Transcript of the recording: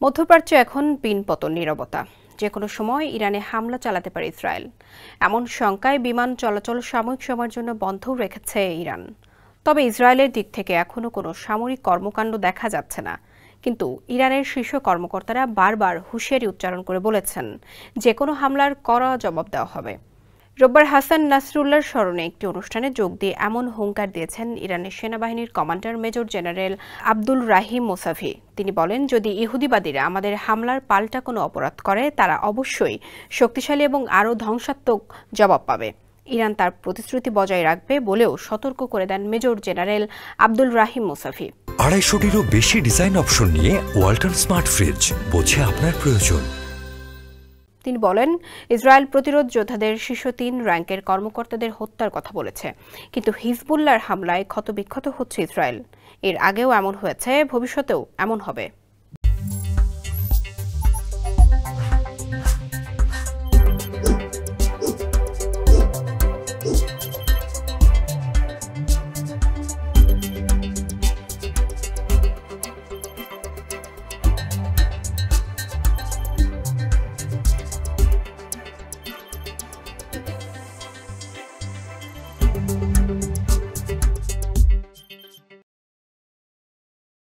মধ্যপ্রাচ্যে এখন পিনপতন নীরবতা। যে কোনো সময় ইরানে হামলা চালাতে পারে ইসরায়েল, এমন শঙ্কায় বিমান চলাচল সাময়িক সময়ের জন্য বন্ধও রেখেছে ইরান। তবে ইসরায়েলের দিক থেকে এখনো কোনো সামরিক কর্মকাণ্ড দেখা যাচ্ছে না। কিন্তু ইরানের শীর্ষ কর্মকর্তারা বারবার হুঁশিয়ারি উচ্চারণ করে বলেছেন, যে কোনো হামলার কড়া জবাব দেওয়া হবে। রোববার হাসান নাসরুল্লাহর স্মরণে একটি অনুষ্ঠানে যোগ দিয়ে এমন হুঙ্কার দিয়েছেন ইরানের সেনাবাহিনীর কমান্ডার মেজর জেনারেল আব্দুল রাহিম মোসাভি। তিনি বলেন, যদি ইহুদিবাদীরা আমাদের হামলার পাল্টা কোনো অপরাধ করে, তারা অবশ্যই শক্তিশালী এবং আরও ধ্বংসাত্মক জবাব পাবে। ইরান তার প্রতিশ্রুতি বজায় রাখবে বলেও সতর্ক করে দেন মেজর জেনারেল আব্দুল রাহিম মোসাভি। 250-টিরও বেশি ডিজাইন অপশন নিয়ে ওয়ালটন স্মার্ট ফ্রিজ, বোঝে আপনার প্রয়োজন। তিনি বলেন, ইসরায়েল প্রতিরোধ যোদ্ধাদের শীর্ষ 3 র্যাঙ্কের কর্মকর্তাদের হত্যার কথা বলেছে, কিন্তু হিজবুল্লাহর হামলায় ক্ষতবিক্ষত হচ্ছে ইসরায়েল। এর আগেও এমন হয়েছে, ভবিষ্যতেও এমন হবে।